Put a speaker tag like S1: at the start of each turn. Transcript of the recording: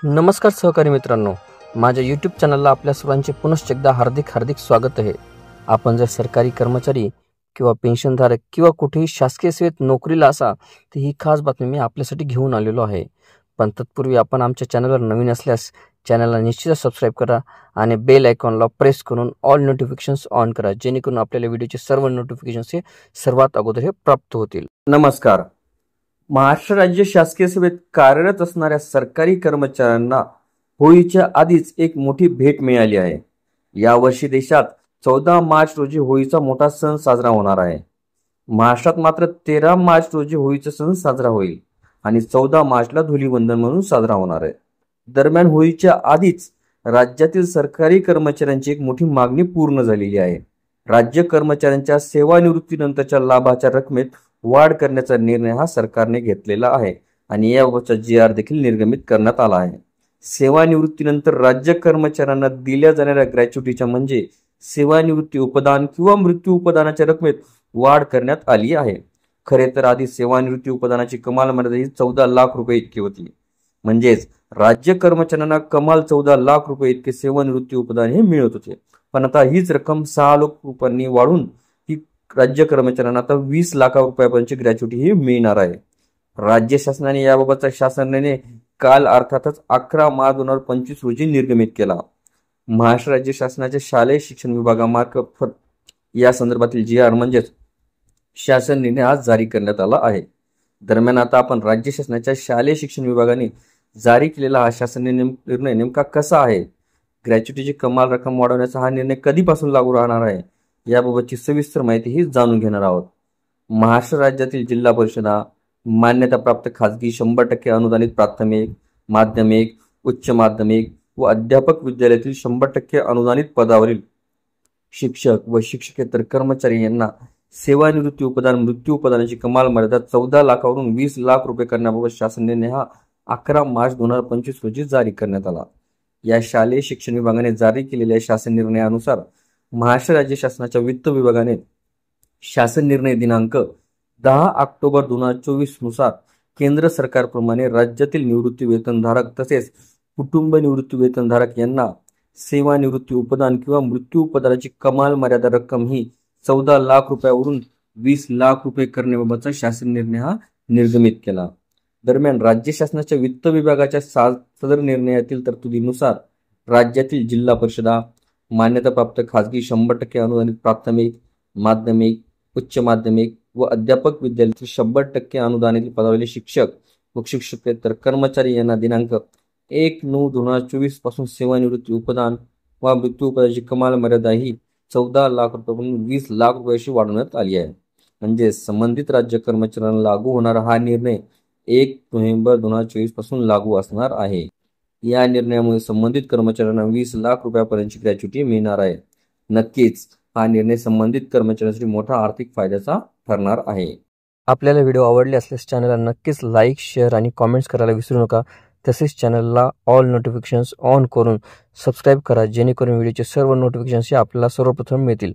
S1: नमस्कार सहकारी मित्रांनो, माझ्या यूट्यूब चॅनलला आपल्या सर्वांचे पुनश्च एकदा हार्दिक स्वागत आहे। आपण जर सरकारी कर्मचारी किंवा पेन्शनधारक किंवा कुठेही शासकीय सेवेत नोकरीला असा तर ही खास बातमी मी आपल्यासाठी घेऊन आलेलो आहे। पण तत्पूर्वी आपण आमच्या चॅनलवर नवीन असल्यास चॅनलला निश्चितच सबस्क्राईब करा आणि बेल आयकॉनला प्रेस करून ऑल नोटिफिकेशन्स ऑन करा, जेणेकरून आपल्याला व्हिडिओचे सर्व नोटिफिकेशन्स हे सर्वात अगोदर हे प्राप्त होतील।
S2: नमस्कार। महाराष्ट्र राज्य शासकीय सेवेत कार्यरत असणाऱ्या सरकारी कर्मचाऱ्यांना होळीच्या आधीच एक मोठी भेट मिळाली आहे। यावर्षी देशात 14 मार्च रोजी होळीचा मोठा सण साजरा होणार आहे। महाराष्ट्रात मात्र 13 मार्च रोजी होळीचा सण साजरा होईल आणि 14 मार्चला धुलीवंदन म्हणून साजरा होणार आहे। दरम्यान होळीच्या आधीच राज्यातील सरकारी कर्मचाऱ्यांची एक मोठी मागणी पूर्ण झालेली आहे। राज्य कर्मचाऱ्यांच्या सेवानिवृत्तीनंतरच्या लाभाच्या रकमेत वाढ करण्याचा निर्णय हा सरकारने घेतलेला आहे आणि याबाबतचा GR देखील निर्गमित करण्यात आला आहे। सेवानिवृत्तीनंतर राज्य कर्मचाऱ्यांना दिल्या जाणाऱ्या ग्रॅच्युटीच्या म्हणजे सेवानिवृत्ती उपदान किंवा मृत्यू उपदानाच्या रकमेत वाढ करण्यात आली आहे। खरे तर आधी सेवानिवृत्ती उपदानाची कमाल मर्यादा ही 14 लाख रुपये इतकी होती, म्हणजेच राज्य कर्मचाऱ्यांना कमाल 14 लाख रुपये इतके सेवानिवृत्ती उपदान हे मिळत होते। पण आता हीच रक्कम 6 लाख रुपयांनी वाढून राज्य कर्मचाऱ्यांना आता 20 लाख रुपयापर्यंतची ग्रॅच्युटी ही मिळणार आहे। राज्य शासनाने याबाबतचा शासन निर्णय काल अर्थातच 11 मार्च 2025 रोजी निर्गमित केला। महाराष्ट्र राज्य शासनाच्या शालेय शिक्षण विभागामार्फत या संदर्भातील GR म्हणजेच शासन निर्णय आज जारी करण्यात आला आहे। दरम्यान आता आपण राज्य शासनाच्या शालेय शिक्षण विभागाने जारी केलेला हा शासन निर्णय नेमका कसा आहे, ग्रॅच्युटीची कमाल रक्कम वाढवण्याचा हा निर्णय कधीपासून लागू राहणार आहे याबाबतची सविस्तर माहिती ही जाणून घेणार आहोत। महाराष्ट्र राज्यातील जिल्हा परिषदा, मान्यताप्राप्त खाजगी 100% अनुदानित प्राथमिक, माध्यमिक, उच्च माध्यमिक व अध्यापक विद्यालयातील 100% अनुदानित पदावरील शिक्षक व शिक्षकेतर कर्मचारी यांना सेवानिवृत्ती उपदान मृत्यू उपदानाची कमाल मर्यादा 14 लाखावरून 20 लाख रुपये करण्याबाबत शासन निर्णय हा 11 मार्च 2025 रोजी जारी करण्यात आला। या शालेय शिक्षण विभागाने जारी केलेल्या शासन निर्णयानुसार महाराष्ट्र राज्य शासनाच्या वित्त विभागाने शासन निर्णय दिनांक 10 ऑक्टोबर 2024 नुसार केंद्र सरकारप्रमाणे राज्यातील निवृत्ती वेतनधारक तसेच कुटुंब निवृत्ती वेतनधारक यांना सेवानिवृत्ती उपदान किंवा मृत्यू उपदानाची कमाल मर्यादा रक्कम ही 14 लाख रुपयावरून 20 लाख रुपये करण्याबाबतचा शासन निर्णय हा निर्गमित केला। दरम्यान राज्य शासनाच्या वित्त विभागाच्या सदर निर्णयातील तरतुदीनुसार राज्यातील जिल्हा परिषदा, मान्यताप्राप्त खाजगी 100% अनुदानित प्राथमिक, माध्यमिक, उच्च माध्यमिक व अध्यापक विद्यालयातील 100% अनुदानित पदावरील शिक्षक व शिक्षकेतर कर्मचारी यांना दिनांक 1/9/2024 पासून सेवानिवृत्ती उपदान व मृत्यू उपदानाची कमाल मर्यादा ही 14 लाख रुपयापासून 20 लाख रुपयाशी वाढवण्यात आली आहे। म्हणजे संबंधित राज्य कर्मचाऱ्यांना लागू होणारा हा निर्णय 1 नोव्हेंबर 2024 पासून लागू असणार आहे। या निर्णयामुळे संबंधित कर्मचाऱ्यांना 20 लाख रुपयापर्यंतची ग्रॅच्युटी मिळणार आहे। नक्कीच हा निर्णय संबंधित कर्मचाऱ्यांसाठी मोठा आर्थिक फायद्याचा ठरणार आहे।
S1: आपल्याला व्हिडिओ आवडले असल्यास चॅनलला नक्कीच लाईक, शेअर आणि कमेंट्स करायला विसरू नका। तसेच चॅनलला ऑल नोटिफिकेशन्स ऑन करून सबस्क्राईब करा, जेणेकरून व्हिडिओचे सर्व नोटिफिकेशन्स आपल्याला सर्वप्रथम मिळतील।